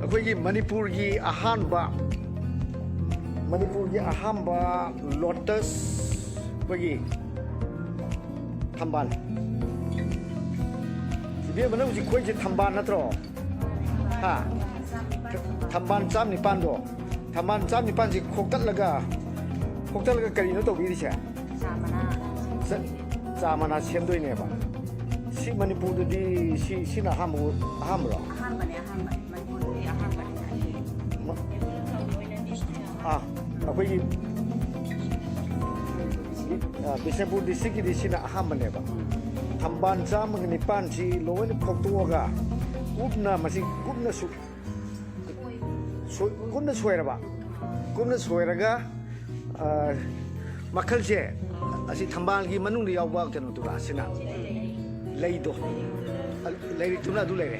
ꯑꯩꯈꯣꯏꯒꯤ ꯃꯅꯤꯄꯨꯔꯒꯤ ꯑꯍꯥꯟꯕ ꯂꯣꯇꯁ ꯑꯩꯈꯣꯏꯒꯤ ꯊꯝꯕꯥꯜ 이번에 우리 거기 tanba 나트로 하 tanba 짬 니판도 tanba 짬 니판지 콕달라가 거리는 또 비리셔 자마나 셈도이네 봐 시 머니푸르디 시나 함으로 아거기 비세푸르 디스키디 시나 함네 봐 Tamban jam ni pan si lowen khoktuaga kupna masi kupna soiraga makal je asi thambal gi manung ri yawa kenu tu asina leido leiri tuna du leire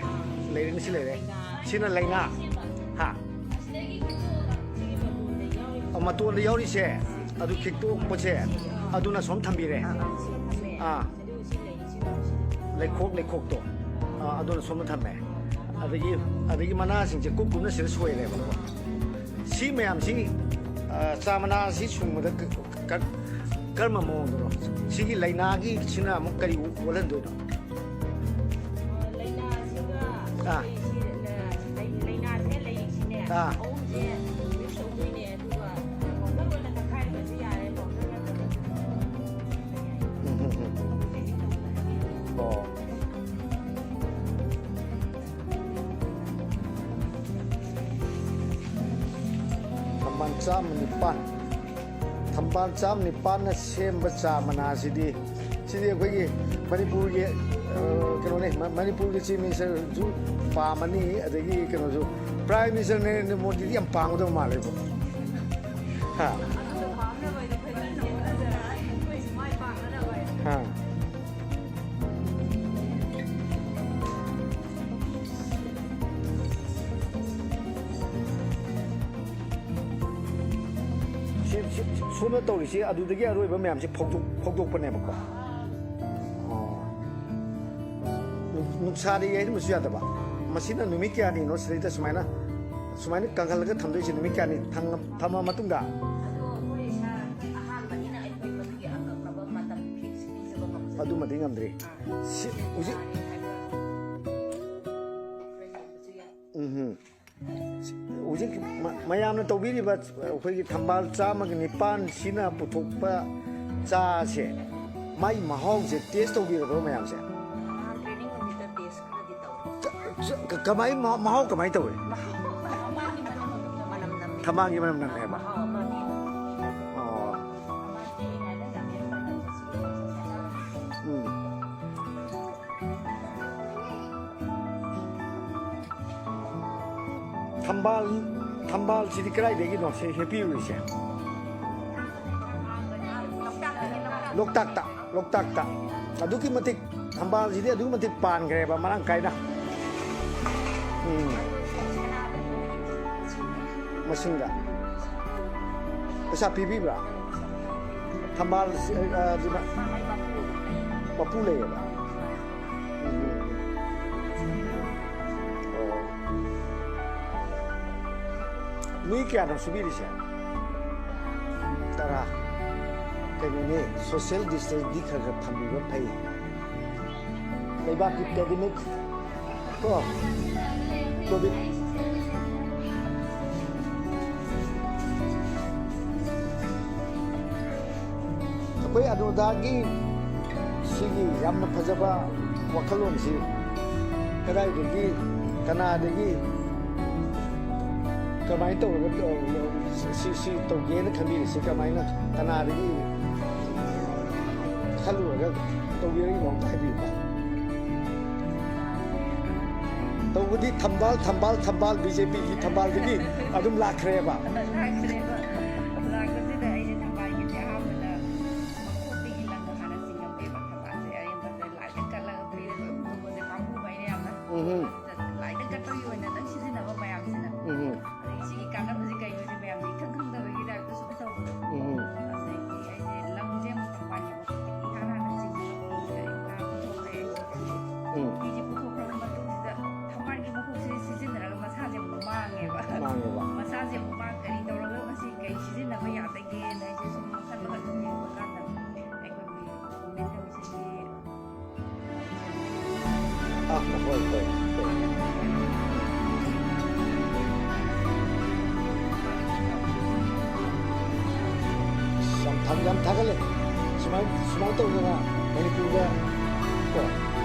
ni si leire sina leina ha amato le yauri se adu khikto poche aduna som thambire lekhok to adon som thamme adagi mana sing je kup na sir soire ba si mayam si samana si sumda karma mondro si gi laina gi sina mo kari wolan do laina siga laina the lai sine om je mi so wi ne duga ko na na khai ba si yare ko Tamban jam nipan na semba jamana sidi akhoi Manipur gi keno ne Manipur gi chief minister ju pamani adagi keno ju prime minister ne Modi yam pangdo male ko ha 소매 떨리시 아두되게 아로이바 매암시 폭독보내먹고 눅사리 얘는 무슨 야다봐 마시나 누미키 아니 노스레이다 수마이나 강갈라가 탐도이시 누미키 아니 탐마 마뚱가 아두 마딩 암드리 우지 우지 mayamna tawbiriba akhoi thambal chamag nipan sina puthokpa cha se mai mahau je taste tawbiraba mayam se training umita taste kadi taw kamai mahau kamai tawe thamangi manam nam heba Thambal sidi krai degi no se happy wi se loktak ta aduki matik thambal sidi adu matik pan gre ba marang kai na masinga asa pipi bra thambal bapu le ba Ni kya na subiri siya tara kani social distance dikhaga thambiba phai leibak ki pandemic ko covid akwai Anuradha sigi yamna phajaba wakhalon si kadai dagi kanadagi kamai to si to gena khambi si kamai na kanadagi khalu ga to yeri long thai bi ba to wudi thambal BJP ki thambal gi adum lakhre ba ꯍꯣꯏ ꯍꯣꯏ ꯍꯣꯏ ꯌꯥꯝ ꯊꯥꯒꯠꯂꯦ ꯁꯨꯃꯥꯏꯅ ꯇꯧꯗꯅ ꯃꯅꯤꯄꯨꯔꯗ ꯀꯣ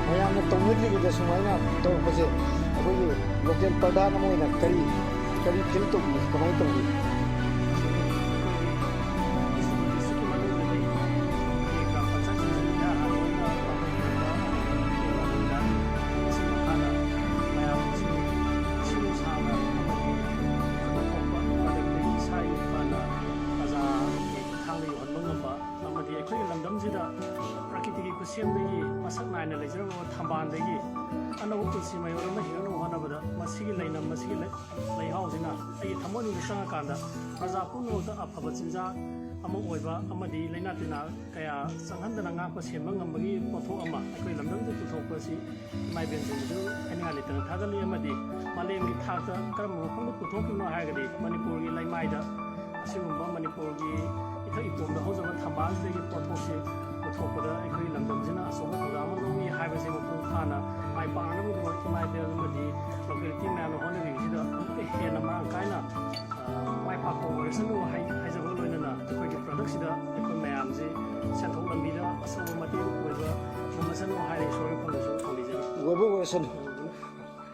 ꯃꯌꯥꯝꯅ ꯇꯧꯅꯗ꯭ꯔꯤꯕꯗ ꯁꯨꯃꯥꯏꯅ ꯇꯧꯔꯛꯄꯁꯦ ꯑꯩꯈꯣꯏꯒꯤ ꯂꯣꯀꯦꯜ ꯄ꯭ꯔꯙꯥꯟ ꯑꯃ ꯑꯣꯏꯅ ꯀꯔꯤ ꯐꯤꯜ ꯇꯧꯕꯤ ꯀꯃꯥꯏꯅ ꯇꯧꯕꯤ प्रकृति खुसेमदगी मसक नायना लेजरब थंबानदगी अनव पुलसी मयोर अमा हिरनो होनबदा मसिगी लैनम मसिगी लैहाउजिना अई थमोनि विसंगा कांदा प्रजा पुनोदा अफब चिंजा अमा ओइबा अमदि लैना तिना कया संहंदना ngakpa semba ngambagi पोथो अमा अखोइ लमदमदु पुथोकपसि माइबेनजिंदु एनिगालि तन थागलि अमदि मालेमगि थाकता करम मफंदु पुथोकिनो हायगदि मणिपुरगी लैमाइदा असिगुम्बा मणिपुरगी इथक इपोमदा होजबा थंबाजदगी पोथोसे पुथोकपदा अखोइ लमदमजिना असोबा थोदाम लौइ हायबसे मपुंग फाना माइ पानबुदमक माइबेलमदि लोकेलिटी मैन होनबिसिदा अमुक हेना मांग कायना माइ पाको ओरसनु हाइजबा लोइनना अखोइगी प्रोडक्टसिदा अखोइ मैमजे सेंथोक लंबिदा असोबा मतें ओइबा मसनु हाइरे सोरे फंदसु थोलिजे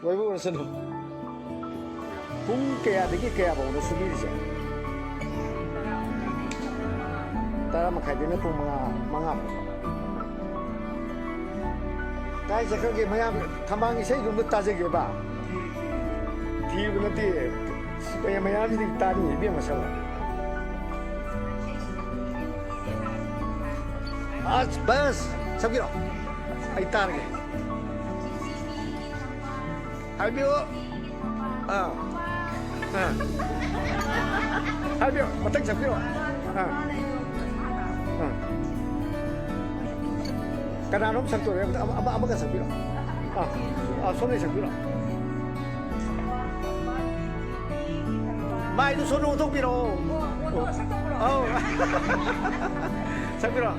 वैबु ओरसनु पुंग कयादगी कयाबावनो सुबिरिसे तरा मखाइदिना पुंग मंगा काय जखगे मयाम थंबांग इसे गुम ताजेगेबा थीबनते कया मयाम दि तानी बे मसला आज बस सबगिरो आई तारगे हाबियो हाबियो मतक सबगिरो कनानोम संतोरे अमगा सबगिरो सोने सबगिरो माइदु सोनो उठोकबिरो सबगिरो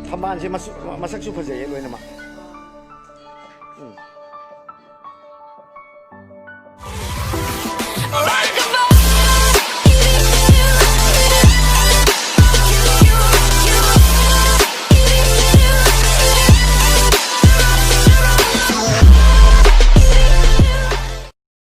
थंबानसे मसकसु फजैये लोइनमा